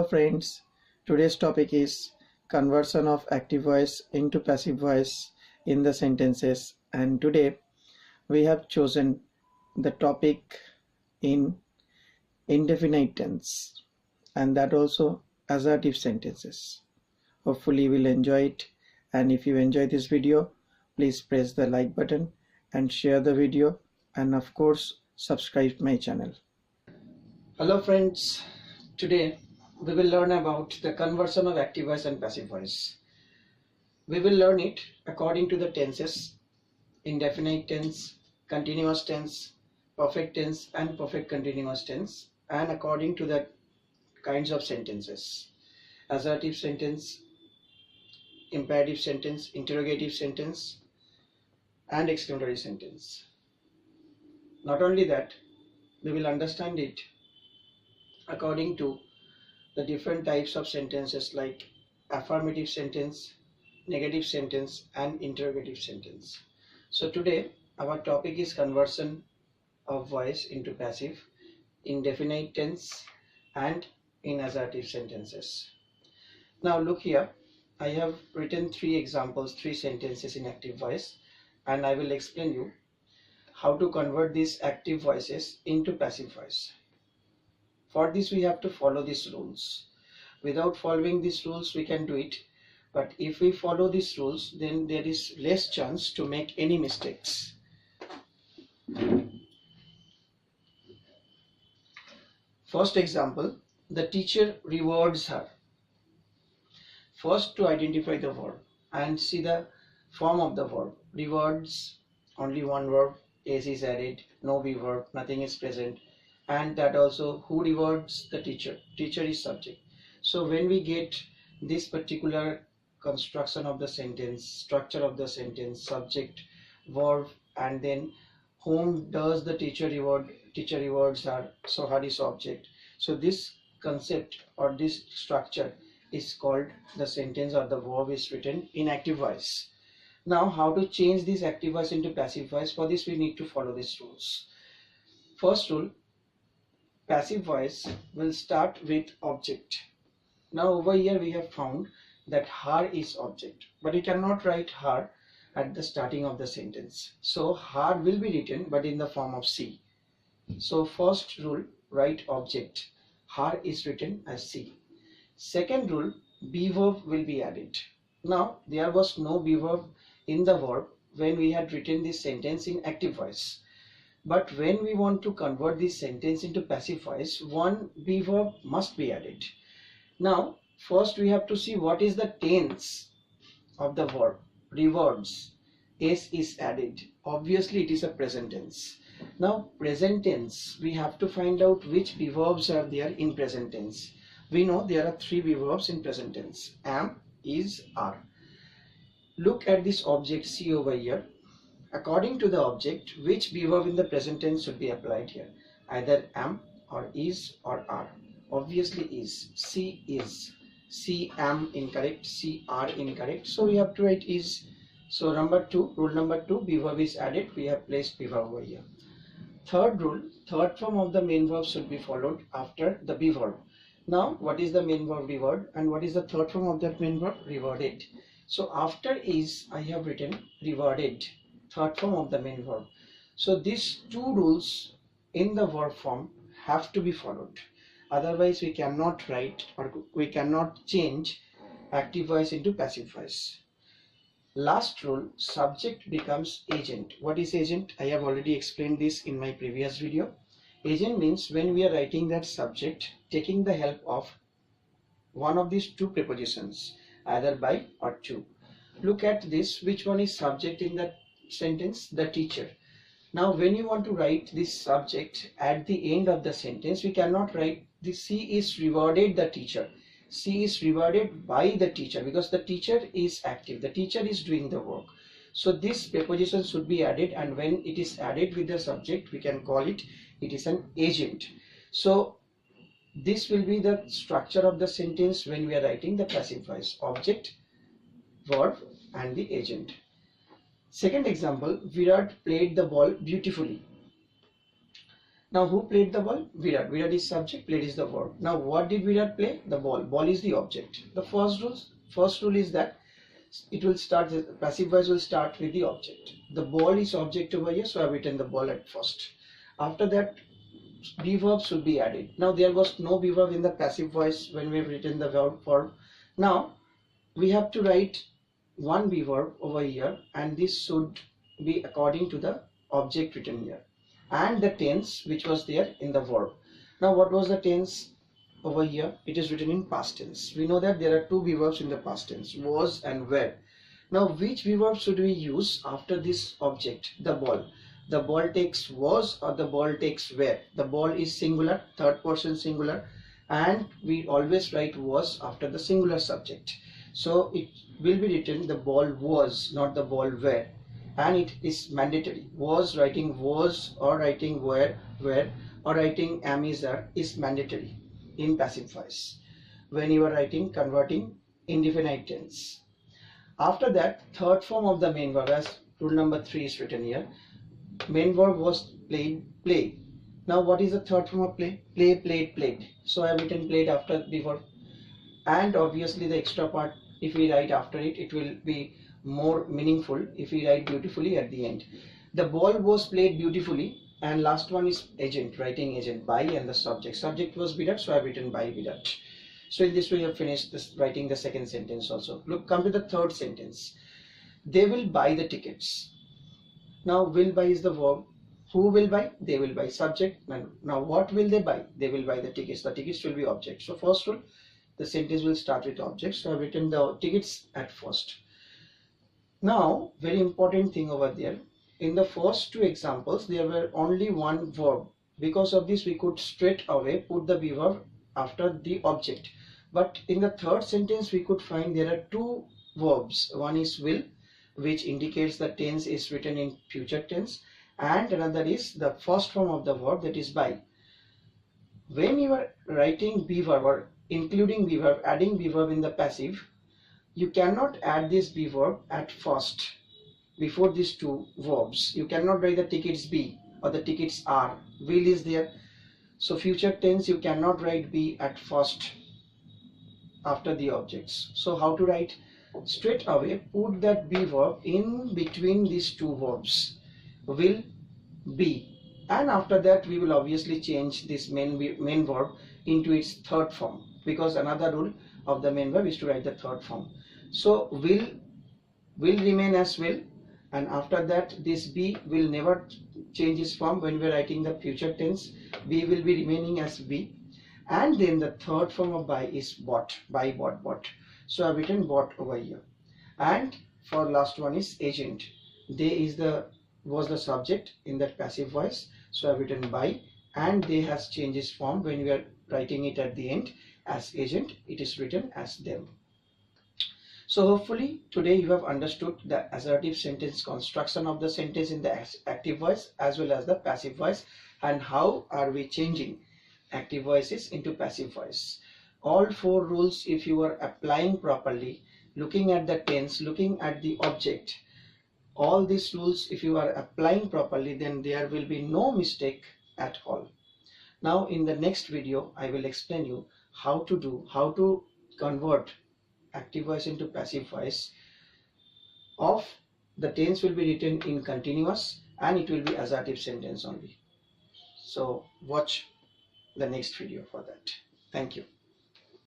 friends, today's topic is conversion of active voice into passive voice in the sentences, and today we have chosen the topic in indefinite tense, and that also assertive sentences. Hopefully you will enjoy it, and if you enjoy this video, please press the like button and share the video, and of course subscribe my channel. Hello friends, today we will learn about the conversion of active voice and passive voice. We will learn it according to the tenses: indefinite tense, continuous tense, perfect tense and perfect continuous tense, and according to the kinds of sentences: assertive sentence, imperative sentence, interrogative sentence and exclamatory sentence. Not only that, we will understand it according to the different types of sentences like affirmative sentence, negative sentence and interrogative sentence. So today our topic is conversion of voice into passive, indefinite tense and in assertive sentences. Now look here, I have written three examples, three sentences in active voice, and I will explain you how to convert these active voices into passive voice. For this we have to follow these rules. Without following these rules we can do it, but if we follow these rules then there is less chance to make any mistakes. First example, the teacher rewards her. First, to identify the verb and see the form of the verb. Rewards, only one verb, s is added, no be verb, nothing is present, and that also who rewards? The teacher. Teacher is subject. So when we get this particular construction of the sentence, structure of the sentence, subject, verb, and then whom does the teacher reward? Teacher rewards her, so her is object. So this concept or this structure is called the sentence, or the verb is written in active voice. Now how to change this active voice into passive voice? For this we need to follow these rules. First rule, passive voice will start with object. Now over here we have found that her is object, but you cannot write her at the starting of the sentence. So her will be written but in the form of she. So first rule, write object. Her is written as she. Second rule, be verb will be added. Now there was no be verb in the verb when we had written this sentence in active voice. But when we want to convert this sentence into passive voice, one be verb must be added. Now first we have to see what is the tense of the verb. Rewards, s is added. Obviously it is a present tense. Now present tense, we have to find out which be verbs are there in present tense. We know there are three be verbs in present tense: am, is, are. Look at this object C over here. According to the object, which be verb in the present tense should be applied here? Either am or is or are. Obviously is. C is. C am incorrect, C are incorrect. So we have to write is. So rule number two, be verb is added. We have placed be verb over here. Third rule, third form of the main verb should be followed after the be verb. Now what is the main verb? Reward. And what is the third form of that main verb? Rewarded. So after is I have written rewarded, third form of the main verb. So these two rules in the verb form have to be followed. Otherwise we cannot write or we cannot change active voice into passive voice. Last rule, subject becomes agent. What is agent? I have already explained this in my previous video. Agent means when we are writing that subject taking the help of one of these two prepositions, either by or to. Look at this, which one is subject in that sentence? The teacher. Now when you want to write this subject at the end of the sentence, we cannot write this she is rewarded the teacher. She is rewarded by the teacher, because the teacher is active, the teacher is doing the work. So this preposition should be added, and when it is added with the subject we can call it is an agent. So this will be the structure of the sentence when we are writing the passive voice: object, verb and the agent. Second example, Virat played the ball beautifully. Now who played the ball? Virat. Virat is subject, played is the verb. Now what did Virat play? The ball. Ball is the object. The first rule is that it will start, the passive voice will start with the object. The ball is object over here, so I have written the ball at first. After that, be verb should be added. Now there was no be verb in the passive voice when we have written the verb. Now we have to write one be verb over here, and this should be according to the object written here and the tense which was there in the verb. Now what was the tense over here? It is written in past tense. We know that there are two be verbs in the past tense, was and were. Now which be verb should we use after this object, the ball? The ball takes was or the ball takes were? The ball is singular, third person singular, and we always write was after the singular subject. So it will be written the ball was, not the ball were, and it is mandatory. Was, writing was, or writing were, or writing am is are is mandatory in passive voice when you are writing converting indefinite tense. After that, third form of the main verb, as rule number 3 is written here. Main verb was played, play. Now what is the third form of play? Play, played, played. So I have written played after the verb. And obviously the extra part, if we write after it, it will be more meaningful if we write beautifully at the end. The ball was played beautifully, and last one is agent, writing agent, by, and the subject. Subject was Virat, so I have written by Virat. So in this way you have finished this, writing the second sentence also. Look, come to the third sentence. They will buy the tickets. Now will buy is the verb. Who will buy? They will buy. Subject. Now what will they buy? They will buy the tickets. The tickets will be object. So first rule, the sentence will start with object. So I have written the tickets at first. Now very important thing over there. In the first two examples there were only one verb. Because of this we could straight away put the be verb after the object. But in the third sentence we could find there are two verbs. One is will, which indicates the tense is written in future tense, and another is the first form of the verb, that is by. When you are writing be verb or including be verb, adding be verb in the passive, you cannot add this be verb at first before these two verbs. You cannot write the tickets be or the tickets are. Will is there. So future tense you cannot write be at first after the objects. So how to write? Straight away put that be verb in between these two verbs, will, be, and after that we will obviously change this main verb into its third form, because another rule of the main verb is to write the third form. So will remain as will, and after that this be will never change its form. When we are writing the future tense, be will be remaining as be, and then the third form of by is bought, buy, bought, bought. So I have written bought over here. And for last one is agent. They is was the subject in that passive voice, so I have written by, and they has changed its form. When we are writing it at the end as agent, it is written as them. So hopefully today you have understood the assertive sentence construction of the sentence in the active voice as well as the passive voice, and how are we changing active voices into passive voice. All four rules, if you are applying properly, looking at the tense, looking at the object, all these rules if you are applying properly, then there will be no mistake at all. Now in the next video I will explain you how to convert active voice into passive voice. Of the tense will be written in continuous, and it will be assertive sentence only. So watch the next video for that. Thank you.